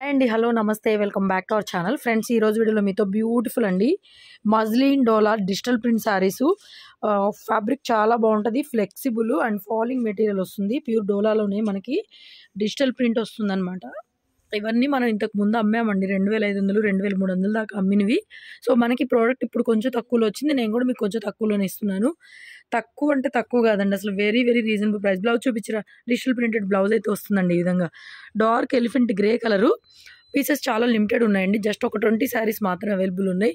అండి హలో నమస్తే welcome back to our channel friends. ఈ రోజు వీడియోలో మీతో బ్యూటిఫుల్ అండి మజ్లిన్ డోలా డిజిటల్ ప్రింట్ శారీస్. ఫ్యాబ్రిక్ చాలా బాగుంటుంది, ఫ్లెక్సిబుల్ అండ్ ఫాలింగ్ మెటీరియల్ వస్తుంది. ప్యూర్ డోలాలోనే మనకి డిజిటల్ ప్రింట్ వస్తుంది అనమాట. ఇవన్నీ మనం ఇంతకు ముందు అమ్మామండి, 2500 2300 దాకా అమ్మినవి. సో మనకి ప్రోడక్ట్ ఇప్పుడు కొంచెం తక్కువలో వచ్చింది. నేను కూడా మీకు కొంచెం తక్కువలోనే ఇస్తున్నాను. తక్కువ అంటే తక్కువ కాదండి, అసలు very very reasonable price. Blouse చూపించిన డిజిటల్ ప్రింటెడ్ బ్లౌజ్ అయితే వస్తుందండి. ఈ విధంగా dark elephant grey colour. Pieces చాలా లిమిటెడ్ ఉన్నాయండి, జస్ట్ ఒక 20 శారీస్ మాత్రమే అవైలబుల్ ఉన్నాయి.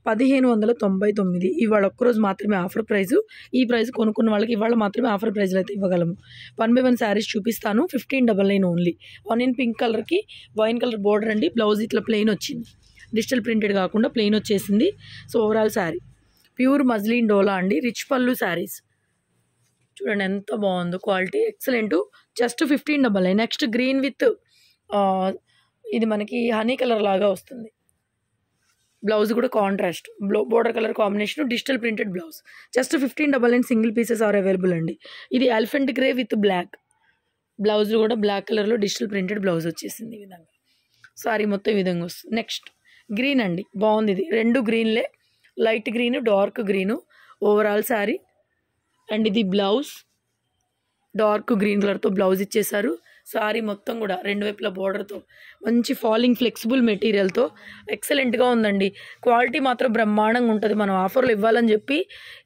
1599 ఇవాళ ఒక్కరోజు మాత్రమే ఆఫర్ ప్రైజు. ఈ ప్రైస్ కొనుక్కున్న వాళ్ళకి ఇవాళ మాత్రమే ఆఫర్ ప్రైజ్లో అయితే ఇవ్వగలము. 1 by 1 శారీస్ చూపిస్తాను. 1599 ఓన్లీ. ఆనియన్ పింక్ కలర్కి వైన్ కలర్ బోర్డర్ అండి. బ్లౌజ్ ఇట్లా ప్లెయిన్ వచ్చింది, డిజిటల్ ప్రింటెడ్ కాకుండా ప్లెయిన్ వచ్చేసింది. So overall sari pure muslin డోలా అండి. రిచ్ పళ్ళు శారీస్ చూడండి ఎంత బాగుందో, quality excellent. Just 1599. Next green with ఇది మనకి హనీ కలర్ లాగా వస్తుంది. బ్లౌజ్ కూడా contrast border colour combination, digital printed blouse. Just 1599. Single pieces are available అండి. ఇది elephant grey with black blouse కూడా బ్లాక్ కలర్లో డిజిటల్ ప్రింటెడ్ బ్లౌజ్ వచ్చేసింది. ఈ విధంగా సారీ మొత్తం ఈ విధంగా వస్తుంది. నెక్స్ట్ గ్రీన్ అండి, బాగుంది. ఇది రెండు గ్రీన్లే, light green dark green overall sari. And ఇది బ్లౌజ్ డార్క్ గ్రీన్ కలర్తో బ్లౌజ్ ఇచ్చేసారు. సారీ మొత్తం కూడా రెండు వైపుల బోర్డర్తో మంచి ఫాలింగ్ ఫ్లెక్సిబుల్ మెటీరియల్తో ఎక్సలెంట్గా ఉందండి. క్వాలిటీ మాత్రం బ్రహ్మాండంగా ఉంటుంది. మనం ఆఫర్లు ఇవ్వాలని చెప్పి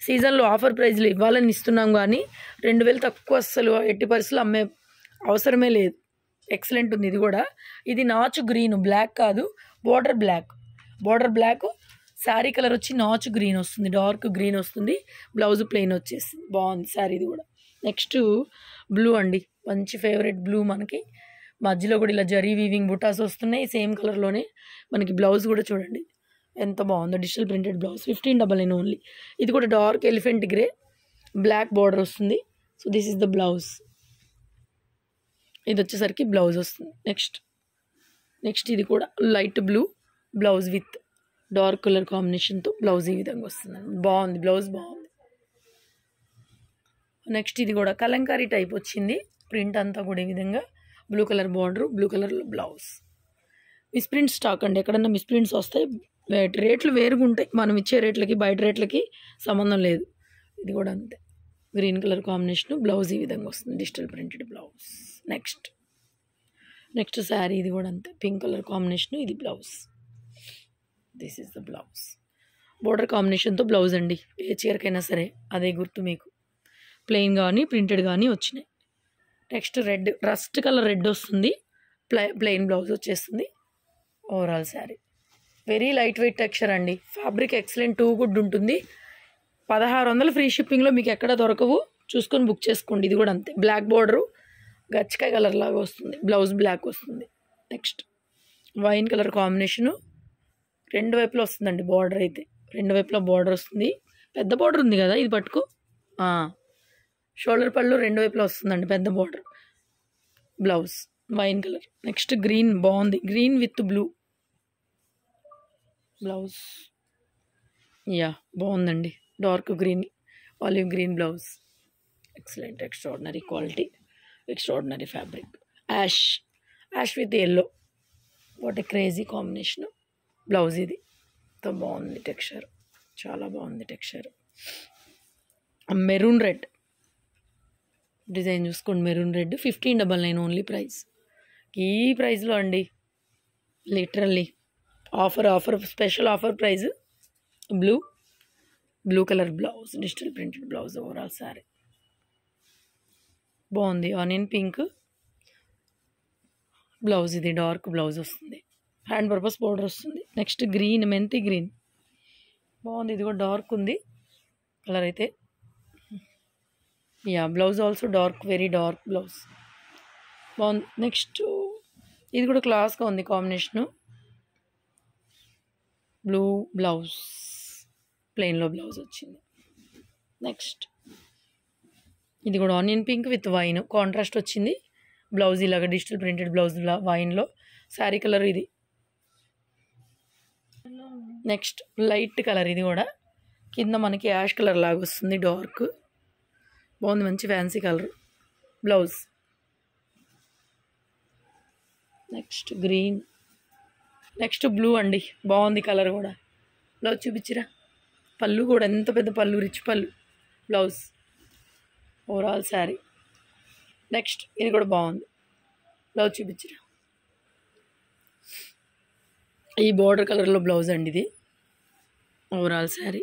సీజన్లో ఆఫర్ ప్రైజ్లు ఇవ్వాలని ఇస్తున్నాం, కానీ 2000 తక్కువ అస్సలు ఎట్టి పరిస్థితులు అమ్మే అవసరమే లేదు. ఎక్సలెంట్ ఉంది. ఇది కూడా ఇది నాచు గ్రీన్, బ్లాక్ కాదు, బోర్డర్ బ్లాక్ శారీ కలర్ వచ్చి నాచు గ్రీన్ వస్తుంది, డార్క్ గ్రీన్ వస్తుంది. బ్లౌజ్ ప్లెయిన్ వచ్చేసింది, బాగుంది శారీ ఇది కూడా. నెక్స్ట్ బ్లూ అండి, మంచి ఫేవరెట్ బ్లూ. మనకి మధ్యలో కూడా ఇలా జరీ వీవింగ్ బుటాస్ వస్తున్నాయి సేమ్ కలర్లోనే. మనకి బ్లౌజ్ కూడా చూడండి ఎంత బాగుందో, డిజిటల్ ప్రింటెడ్ బ్లౌజ్. 1599 ఓన్లీ. ఇది కూడా dark elephant grey black border వస్తుంది. So this is the blouse. ఇది వచ్చేసరికి బ్లౌజ్ వస్తుంది. నెక్స్ట్ ఇది కూడా light blue blouse with dark colour కాంబినేషన్తో బ్లౌజ్ ఈ విధంగా వస్తుంది. బాగుంది, బ్లౌజ్ బాగుంది. నెక్స్ట్ ఇది కూడా కలంకారీ టైప్ వచ్చింది, ప్రింట్ అంతా కూడా ఈ విధంగా బ్లూ కలర్ బార్డరు, బ్లూ కలర్లో బ్లౌజ్. మిస్ప్రింట్ స్టాక్ అండి, ఎక్కడన్నా మిస్ప్రింట్స్ వస్తాయి, రేట్లు వేరుగా ఉంటాయి. మనం ఇచ్చే రేట్లకి బయట రేట్లకి సంబంధం లేదు. ఇది కూడా అంతే, గ్రీన్ కలర్ కాంబినేషను, బ్లౌజ్ ఈ విధంగా వస్తుంది, digital printed blouse. Next sari ఇది కూడా అంతే, పింక్ కలర్ కాంబినేషను, ఇది blouse. This is the blouse. Border కాంబినేషన్తో బ్లౌజ్ అండి, ఏ చీరకైనా సరే అదే గుర్తు మీకు. ప్లెయిన్ కానీ ప్రింటెడ్ కానీ వచ్చినాయి. Next red, rust colour red వస్తుంది, ప్లెయిన్ బ్లౌజ్ వచ్చేస్తుంది. Overall sari very light weight texture అండి. ఫ్యాబ్రిక్ ఎక్సలెంట్, టూ గుడ్ ఉంటుంది. 1600 ఫ్రీ షిప్పింగ్లో మీకు ఎక్కడ దొరకవు, చూసుకొని బుక్ చేసుకోండి. ఇది కూడా అంతే, బ్లాక్ బార్డరు గచ్చకాయ కలర్ లాగా వస్తుంది, బ్లౌజ్ బ్లాక్ వస్తుంది. నెక్స్ట్ వైన్ కలర్ కాంబినేషను, రెండు వైపులో వస్తుందండి బార్డర్. అయితే రెండు వైపులో బార్డర్ వస్తుంది, పెద్ద బార్డర్ ఉంది కదా ఇది పట్టుకో. షోల్డర్ పళ్ళు రెండు వైపులో వస్తుందండి పెద్ద border. Blouse wine colour. Next green, బాగుంది, గ్రీన్ విత్ బ్లూ బ్లౌజ్. బాగుందండి, dark green olive green blouse. Excellent, extraordinary quality, extraordinary fabric. Ash with yellow, what a crazy combination. Blouse ఇది ఎంతో బాగుంది, టెక్స్చర్ చాలా బాగుంది టెక్స్చర్. మెరూన్ రెడ్ డిజైన్ చూసుకోండి, maroon red. 1599 only price. ఈ ప్రైస్లో అండి literally offer special offer price. Blue colour blouse, digital printed blouse. Overall sari బాగుంది, ఆనియన్ పింక్ బ్లౌజ్. ఇది డార్క్ బ్లౌజ్ వస్తుంది, హ్యాండ్ పర్పస్ బోర్డర్ వస్తుంది. నెక్స్ట్ గ్రీన్, మెంతి గ్రీన్ బాగుంది, ఇది కూడా డార్క్ ఉంది కలర్ అయితే. Blouse also dark, very dark blouse బాగుంది. నెక్స్ట్ ఇది కూడా క్లాస్గా ఉంది కాంబినేషను, బ్లూ బ్లౌజ్, ప్లెయిన్లో బ్లౌజ్ వచ్చింది. నెక్స్ట్ ఇది కూడా onion pink with wine contrast వచ్చింది. బ్లౌజ్ ఇలాగ డిజిటల్ ప్రింటెడ్ బ్లౌజ్ వైన్లో. శారీ కలర్ ఇది. నెక్స్ట్ లైట్ కలర్, ఇది కూడా కింద మనకి యాష్ కలర్ లాగా వస్తుంది, డార్క్ బాగుంది, మంచి fancy colour blouse. Next green next blue అండి, బాగుంది కలర్ కూడా. బ్లౌజ్ చూపించిరా. పళ్ళు కూడా ఎంత పెద్ద పళ్ళు, రిచ్ పళ్ళు. Blouse overall sari. నెక్స్ట్ ఇది కూడా బాగుంది. బ్లౌజ్ చూపించిరా. ఈ బార్డర్ కలర్లో బ్లౌజ్ అండి ఇది. ఓవరాల్ శారీ.